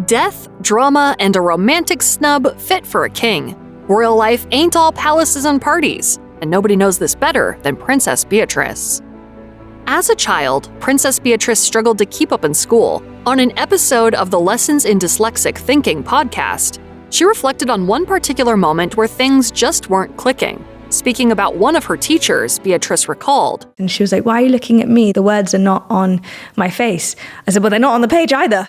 Death, drama, and a romantic snub fit for a king. Royal life ain't all palaces and parties, and nobody knows this better than Princess Beatrice. As a child, Princess Beatrice struggled to keep up in school. On an episode of the Lessons in Dyslexic Thinking podcast, she reflected on one particular moment where things just weren't clicking. Speaking about one of her teachers, Beatrice recalled, And she was like, "Why are you looking at me? The words are not on my face." I said, "Well, they're not on the page either."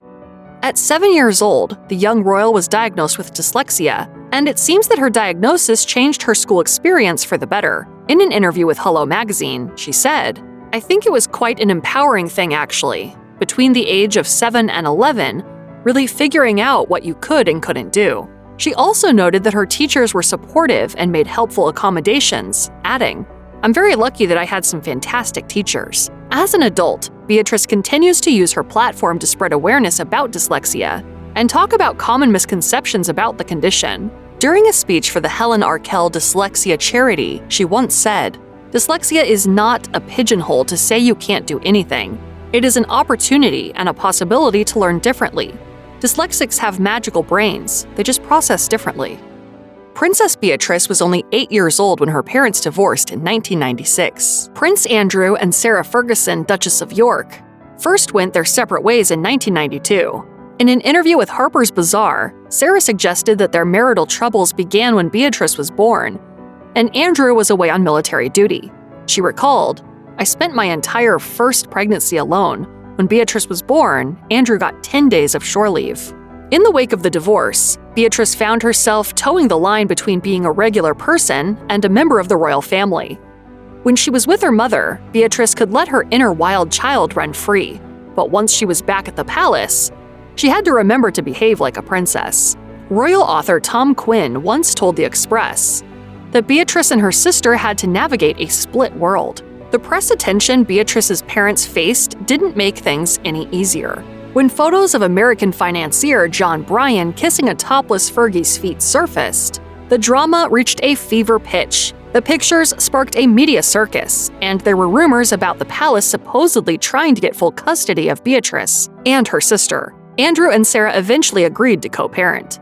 At 7 years old, the young royal was diagnosed with dyslexia, and it seems that her diagnosis changed her school experience for the better. In an interview with Hello magazine, she said, "I think it was quite an empowering thing actually, between the age of 7 and 11, really figuring out what you could and couldn't do." She also noted that her teachers were supportive and made helpful accommodations, adding, "I'm very lucky that I had some fantastic teachers." As an adult, Beatrice continues to use her platform to spread awareness about dyslexia and talk about common misconceptions about the condition. During a speech for the Helen R. Kell Dyslexia Charity, she once said, "Dyslexia is not a pigeonhole to say you can't do anything. It is an opportunity and a possibility to learn differently. Dyslexics have magical brains, they just process differently." Princess Beatrice was only 8 years old when her parents divorced in 1996. Prince Andrew and Sarah Ferguson, Duchess of York, first went their separate ways in 1992. In an interview with Harper's Bazaar, Sarah suggested that their marital troubles began when Beatrice was born, and Andrew was away on military duty. She recalled, "I spent my entire first pregnancy alone. When Beatrice was born, Andrew got 10 days of shore leave." In the wake of the divorce, Beatrice found herself towing the line between being a regular person and a member of the royal family. When she was with her mother, Beatrice could let her inner wild child run free, but once she was back at the palace, she had to remember to behave like a princess. Royal author Tom Quinn once told The Express that Beatrice and her sister had to navigate a split world. The press attention Beatrice's parents faced didn't make things any easier. When photos of American financier John Bryan kissing a topless Fergie's feet surfaced, the drama reached a fever pitch. The pictures sparked a media circus, and there were rumors about the palace supposedly trying to get full custody of Beatrice and her sister. Andrew and Sarah eventually agreed to co-parent.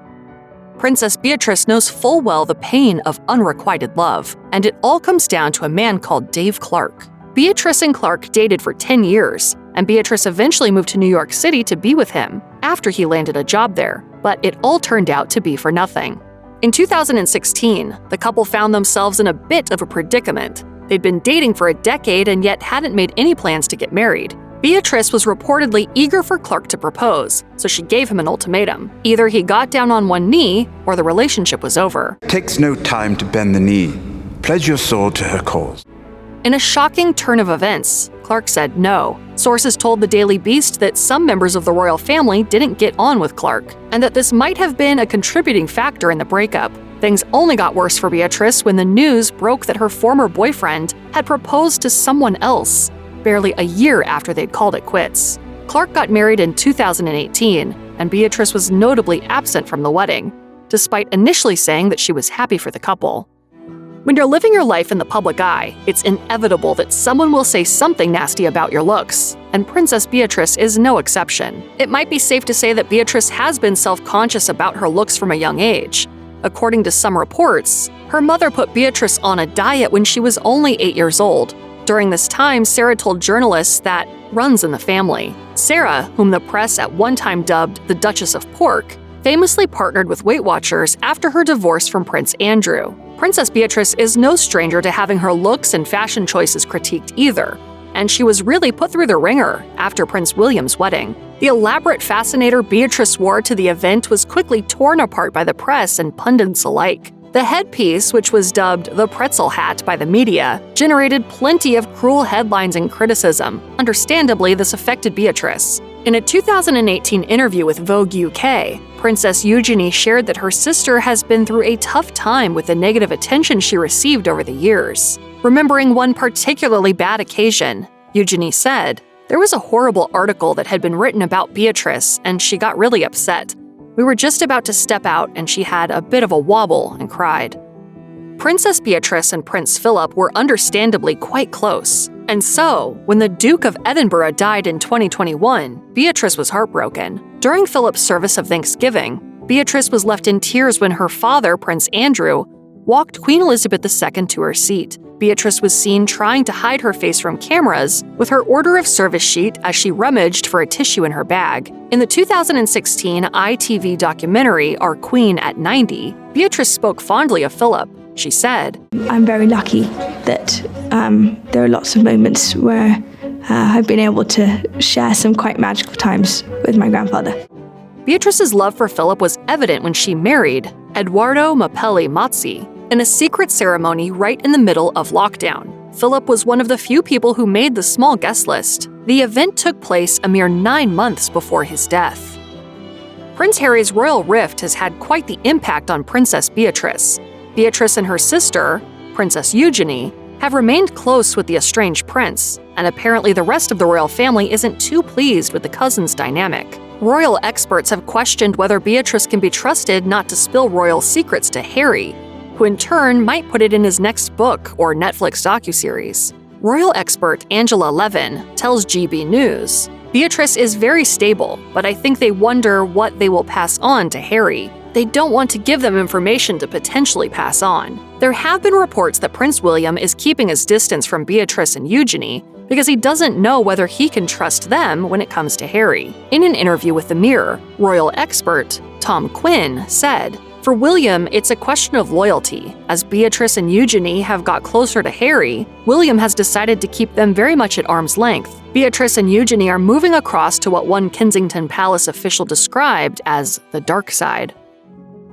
Princess Beatrice knows full well the pain of unrequited love, and it all comes down to a man called Dave Clark. Beatrice and Clark dated for 10 years, and Beatrice eventually moved to New York City to be with him after he landed a job there, but it all turned out to be for nothing. In 2016, the couple found themselves in a bit of a predicament. They'd been dating for a decade and yet hadn't made any plans to get married. Beatrice was reportedly eager for Clark to propose, so she gave him an ultimatum. Either he got down on one knee, or the relationship was over. It takes no time to bend the knee. Pledge your soul to her cause. In a shocking turn of events, Clark said no. Sources told the Daily Beast that some members of the royal family didn't get on with Clark, and that this might have been a contributing factor in the breakup. Things only got worse for Beatrice when the news broke that her former boyfriend had proposed to someone else, barely a year after they'd called it quits. Clark got married in 2018, and Beatrice was notably absent from the wedding, despite initially saying that she was happy for the couple. When you're living your life in the public eye, it's inevitable that someone will say something nasty about your looks, and Princess Beatrice is no exception. It might be safe to say that Beatrice has been self-conscious about her looks from a young age. According to some reports, her mother put Beatrice on a diet when she was only 8 years old. During this time, Sarah told journalists that runs in the family. Sarah, whom the press at one time dubbed the Duchess of Pork, famously partnered with Weight Watchers after her divorce from Prince Andrew. Princess Beatrice is no stranger to having her looks and fashion choices critiqued either, and she was really put through the ringer after Prince William's wedding. The elaborate fascinator Beatrice wore to the event was quickly torn apart by the press and pundits alike. The headpiece, which was dubbed the pretzel hat by the media, generated plenty of cruel headlines and criticism. Understandably, this affected Beatrice. In a 2018 interview with Vogue UK, Princess Eugenie shared that her sister has been through a tough time with the negative attention she received over the years. Remembering one particularly bad occasion, Eugenie said, "There was a horrible article that had been written about Beatrice, and she got really upset. We were just about to step out, and she had a bit of a wobble and cried." Princess Beatrice and Prince Philip were understandably quite close. And so, when the Duke of Edinburgh died in 2021, Beatrice was heartbroken. During Philip's service of Thanksgiving, Beatrice was left in tears when her father, Prince Andrew, walked Queen Elizabeth II to her seat. Beatrice was seen trying to hide her face from cameras with her order of service sheet as she rummaged for a tissue in her bag. In the 2016 ITV documentary Our Queen at 90, Beatrice spoke fondly of Philip. She said, I'm very lucky that there are lots of moments where I've been able to share some quite magical times with my grandfather. Beatrice's love for Philip was evident when she married Edoardo Mapelli Mazzi in a secret ceremony right in the middle of lockdown. Philip was one of the few people who made the small guest list. The event took place a mere 9 months before his death. Prince Harry's royal rift has had quite the impact on Princess Beatrice. Beatrice and her sister, Princess Eugenie, have remained close with the estranged prince, and apparently the rest of the royal family isn't too pleased with the cousins' dynamic. Royal experts have questioned whether Beatrice can be trusted not to spill royal secrets to Harry, who in turn might put it in his next book or Netflix docuseries. Royal expert Angela Levin tells GB News, Beatrice is very stable, but I think they wonder what they will pass on to Harry. They don't want to give them information to potentially pass on. There have been reports that Prince William is keeping his distance from Beatrice and Eugenie because he doesn't know whether he can trust them when it comes to Harry. In an interview with The Mirror, royal expert Tom Quinn said, for William, it's a question of loyalty. As Beatrice and Eugenie have got closer to Harry, William has decided to keep them very much at arm's length. Beatrice and Eugenie are moving across to what one Kensington Palace official described as the dark side.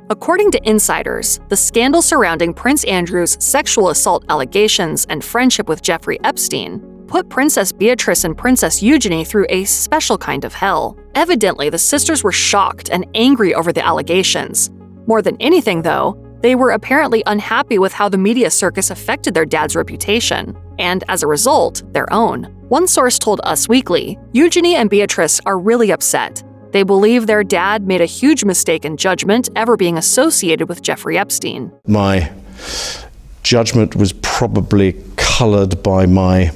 According to insiders, the scandal surrounding Prince Andrew's sexual assault allegations and friendship with Jeffrey Epstein put Princess Beatrice and Princess Eugenie through a special kind of hell. Evidently, the sisters were shocked and angry over the allegations. More than anything, though, they were apparently unhappy with how the media circus affected their dad's reputation, and as a result, their own. One source told Us Weekly, Eugenie and Beatrice are really upset. They believe their dad made a huge mistake in judgment ever being associated with Jeffrey Epstein. My judgment was probably colored by my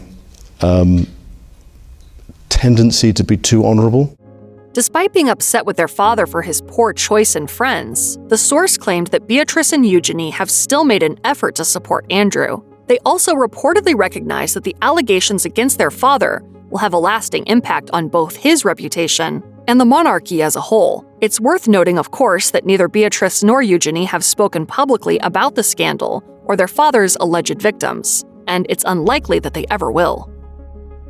tendency to be too honorable. Despite being upset with their father for his poor choice in friends, the source claimed that Beatrice and Eugenie have still made an effort to support Andrew. They also reportedly recognize that the allegations against their father will have a lasting impact on both his reputation and the monarchy as a whole. It's worth noting, of course, that neither Beatrice nor Eugenie have spoken publicly about the scandal or their father's alleged victims, and it's unlikely that they ever will.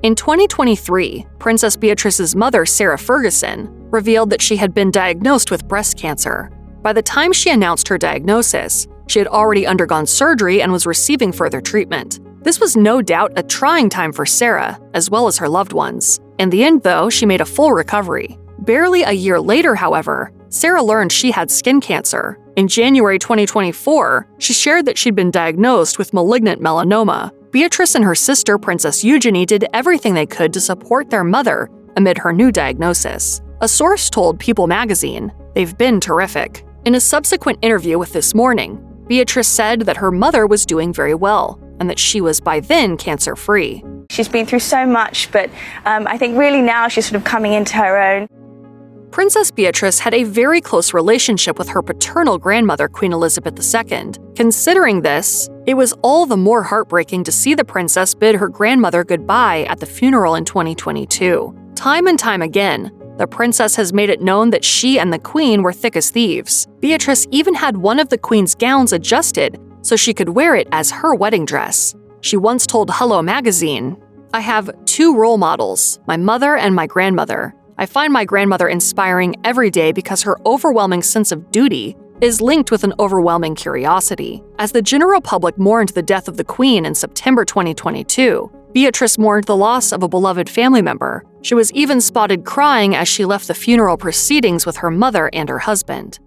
In 2023, Princess Beatrice's mother, Sarah Ferguson, revealed that she had been diagnosed with breast cancer. By the time she announced her diagnosis, she had already undergone surgery and was receiving further treatment. This was no doubt a trying time for Sarah, as well as her loved ones. In the end, though, she made a full recovery. Barely a year later, however, Sarah learned she had skin cancer. In January 2024, she shared that she'd been diagnosed with malignant melanoma. Beatrice and her sister, Princess Eugenie, did everything they could to support their mother amid her new diagnosis. A source told People magazine, "They've been terrific." In a subsequent interview with This Morning, Beatrice said that her mother was doing very well and that she was by then cancer-free. She's been through so much, but I think really now she's sort of coming into her own. Princess Beatrice had a very close relationship with her paternal grandmother, Queen Elizabeth II. Considering this, it was all the more heartbreaking to see the princess bid her grandmother goodbye at the funeral in 2022. Time and time again, the princess has made it known that she and the queen were thick as thieves. Beatrice even had one of the queen's gowns adjusted so she could wear it as her wedding dress. She once told Hello magazine, "I have two role models, my mother and my grandmother. I find my grandmother inspiring every day because her overwhelming sense of duty is linked with an overwhelming curiosity." As the general public mourned the death of the Queen in September 2022, Beatrice mourned the loss of a beloved family member. She was even spotted crying as she left the funeral proceedings with her mother and her husband.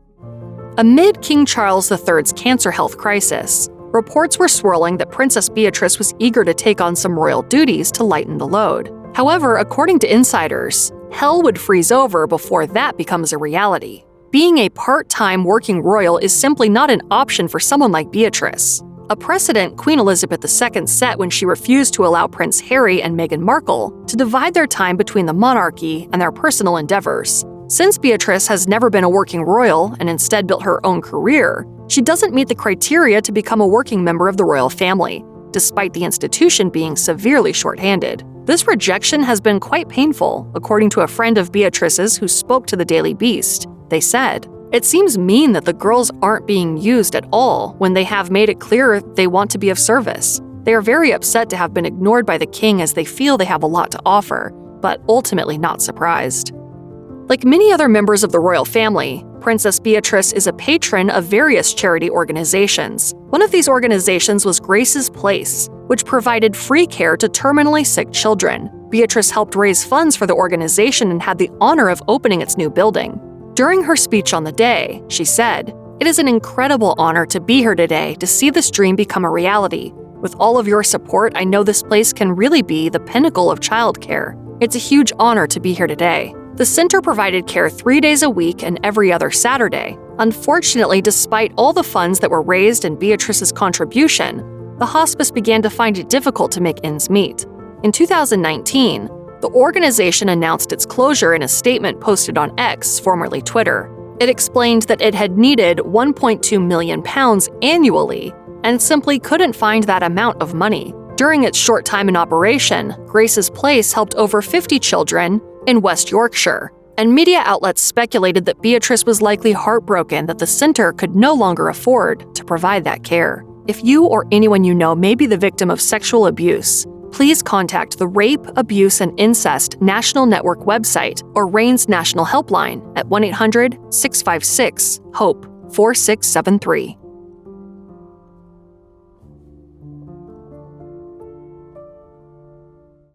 Amid King Charles III's cancer health crisis, reports were swirling that Princess Beatrice was eager to take on some royal duties to lighten the load. However, according to insiders, hell would freeze over before that becomes a reality. Being a part-time working royal is simply not an option for someone like Beatrice. a precedent Queen Elizabeth II set when she refused to allow Prince Harry and Meghan Markle to divide their time between the monarchy and their personal endeavors. Since Beatrice has never been a working royal and instead built her own career, she doesn't meet the criteria to become a working member of the royal family, despite the institution being severely shorthanded. This rejection has been quite painful, according to a friend of Beatrice's who spoke to the Daily Beast. They said, "It seems mean that the girls aren't being used at all when they have made it clear they want to be of service. They are very upset to have been ignored by the king as they feel they have a lot to offer, but ultimately not surprised." Like many other members of the royal family, Princess Beatrice is a patron of various charity organizations. One of these organizations was Grace's Place, which provided free care to terminally sick children. Beatrice helped raise funds for the organization and had the honor of opening its new building. During her speech on the day, she said, "It is an incredible honor to be here today to see this dream become a reality. With all of your support, I know this place can really be the pinnacle of childcare. It's a huge honor to be here today." The center provided care 3 days a week and every other Saturday. Unfortunately, despite all the funds that were raised and Beatrice's contribution, the hospice began to find it difficult to make ends meet. In 2019, the organization announced its closure in a statement posted on X, formerly Twitter. It explained that it had needed £1.2 million annually and simply couldn't find that amount of money. During its short time in operation, Grace's Place helped over 50 children in West Yorkshire, and media outlets speculated that Beatrice was likely heartbroken that the center could no longer afford to provide that care. If you or anyone you know may be the victim of sexual abuse, please contact the Rape, Abuse, and Incest National Network website or RAIN's National Helpline at 1-800-656-HOPE 4673.